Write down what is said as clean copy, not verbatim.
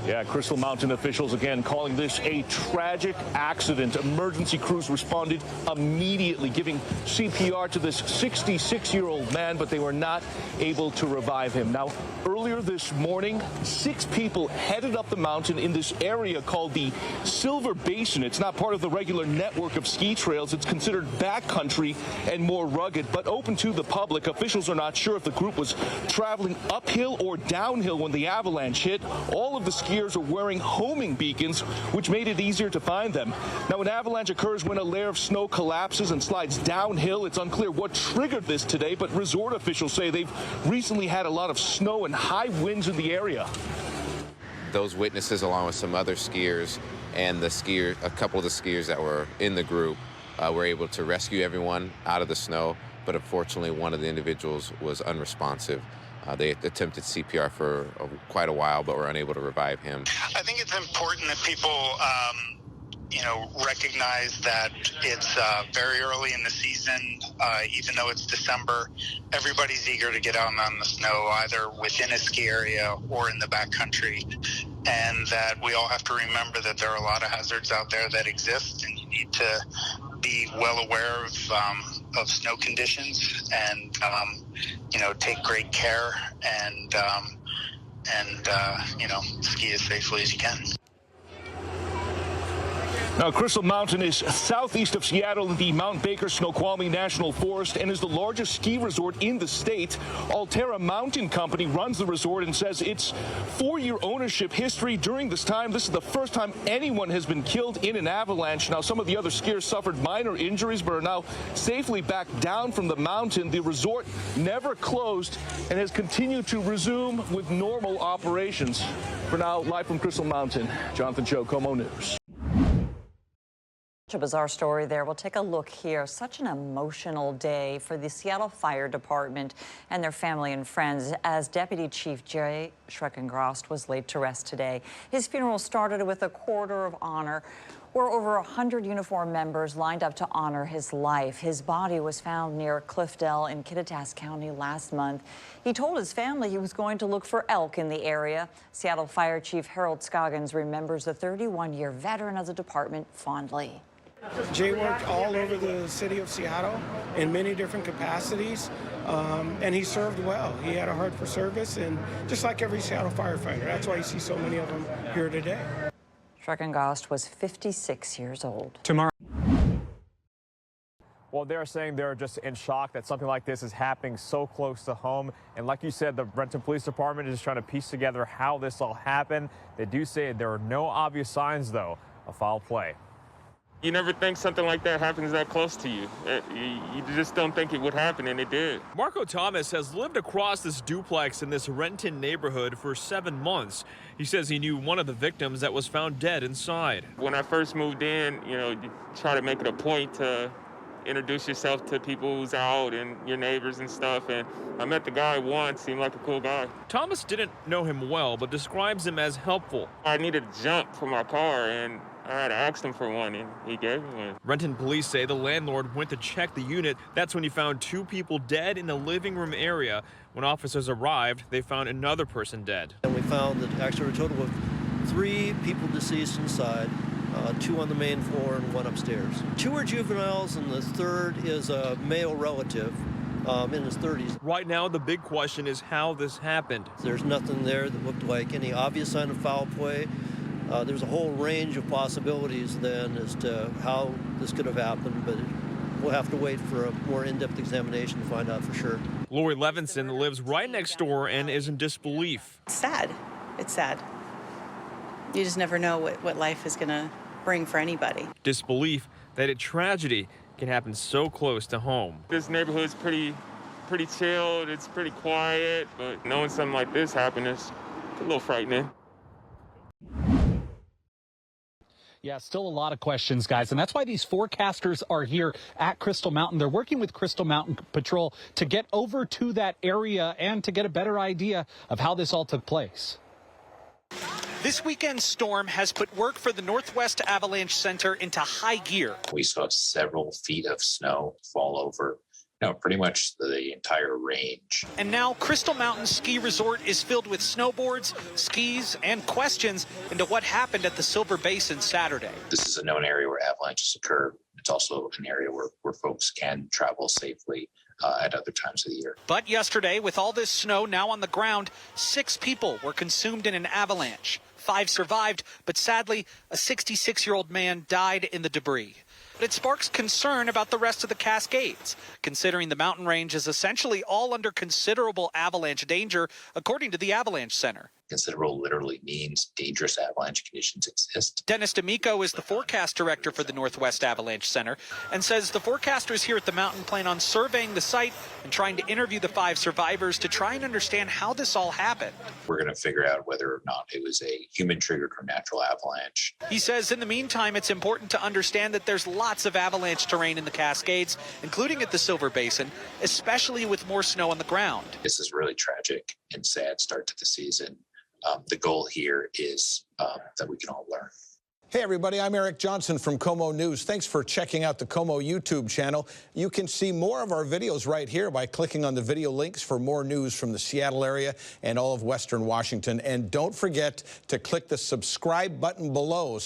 Yeah, Crystal Mountain officials again calling this a tragic accident. Emergency crews responded immediately, giving CPR to this 66-year-old man, but they were not able to revive him. Now, earlier this morning, 6 people headed up the mountain in this area called the Silver Basin. It's not part of the regular network of ski trails. It's considered backcountry and more rugged, but open to the public. Officials are not sure if the group was traveling uphill or downhill when the avalanche hit. All of the skiers are wearing homing beacons, which made it easier to find them. Now, an avalanche occurs when a layer of snow collapses and slides downhill. It's unclear what triggered this today, but resort officials say they've recently had a lot of snow and high winds in the area. Those witnesses, along with some other skiers and a couple of the skiers that were in the group, were able to rescue everyone out of the snow, but unfortunately one of the individuals was unresponsive. They attempted CPR for quite a while, but were unable to revive him. I think it's important that people, recognize that it's very early in the season. Even though it's December, everybody's eager to get out on the snow, either within a ski area or in the backcountry. And that we all have to remember that there are a lot of hazards out there that exist, and you need to be well aware of snow conditions and take great care and ski as safely as you can. Now, Crystal Mountain is southeast of Seattle in the Mount Baker Snoqualmie National Forest and is the largest ski resort in the state. Alterra Mountain Company runs the resort and says its 4-year ownership history. During this time, this is the first time anyone has been killed in an avalanche. Now, some of the other skiers suffered minor injuries but are now safely back down from the mountain. The resort never closed and has continued to resume with normal operations. For now, live from Crystal Mountain, Jonathan Cho, KOMO News. A bizarre story there. We'll take a look here. Such an emotional day for the Seattle Fire Department and their family and friends as Deputy Chief Jerry Schreckengost was laid to rest today. His funeral started with a quarter of honor where over 100 uniformed members lined up to honor his life. His body was found near Cliffdale in Kittitas County last month. He told his family he was going to look for elk in the area. Seattle Fire Chief Harold Scoggins remembers the 31-year veteran of the department fondly. Jay worked all over the city of Seattle in many different capacities, and he served well. He had a heart for service, and just like every Seattle firefighter, that's why you see so many of them here today. Schreckengost was 56 years old. Tomorrow. Well, they're saying they're just in shock that something like this is happening so close to home. And like you said, the Renton Police Department is trying to piece together how this all happened. They do say there are no obvious signs, though, of foul play. You never think something like that happens that close to you. You just don't think it would happen, and it did. Marco Thomas has lived across this duplex in this Renton neighborhood for 7 months. He says he knew one of the victims that was found dead inside. When I first moved in, you try to make it a point to introduce yourself to people who's out and your neighbors and stuff. And I met the guy once, seemed like a cool guy. Thomas didn't know him well, but describes him as helpful. I needed a jump for my car, and I had asked him for one, and he gave me one. Renton police say the landlord went to check the unit. That's when he found 2 people dead in the living room area. When officers arrived, they found another person dead. And we found that actually a total of 3 people deceased inside, 2 on the main floor and 1 upstairs. 2 are juveniles, and the 3rd is a male relative in his 30s. Right now, the big question is how this happened. There's nothing there that looked like any obvious sign of foul play. There's a whole range of possibilities then as to how this could have happened, but we'll have to wait for a more in-depth examination to find out for sure. Lori Levinson lives right next door and is in disbelief. It's sad. It's sad. You just never know what life is going to bring for anybody. Disbelief that a tragedy can happen so close to home. This neighborhood's pretty chilled. It's pretty quiet, but knowing something like this happen is a little frightening. Yeah, still a lot of questions, guys, and that's why these forecasters are here at Crystal Mountain. They're working with Crystal Mountain Patrol to get over to that area and to get a better idea of how this all took place. This weekend's storm has put work for the Northwest Avalanche Center into high gear. We saw several feet of snow fall over No, pretty much the entire range. And now Crystal Mountain Ski Resort is filled with snowboards, skis, and questions into what happened at the Silver Basin Saturday. This is a known area where avalanches occur. It's also an area where folks can travel safely at other times of the year. But yesterday, with all this snow now on the ground, 6 people were consumed in an avalanche. 5 survived, but sadly, a 66-year-old man died in the debris. But it sparks concern about the rest of the Cascades, considering the mountain range is essentially all under considerable avalanche danger, according to the Avalanche Center. Considerable literally means dangerous avalanche conditions exist. Dennis D'Amico is the forecast director for the Northwest Avalanche Center and says the forecasters here at the mountain plan on surveying the site and trying to interview the 5 survivors to try and understand how this all happened. We're going to figure out whether or not it was a human-triggered or natural avalanche. He says in the meantime, it's important to understand that there's lots of avalanche terrain in the Cascades, including at the Silver Basin, especially with more snow on the ground. This is really tragic and sad start to the season. The goal here is that we can all learn. Hey everybody, I'm Eric Johnson from KOMO News. Thanks for checking out the KOMO YouTube channel. You can see more of our videos right here by clicking on the video links for more news from the Seattle area and all of Western Washington. And don't forget to click the subscribe button below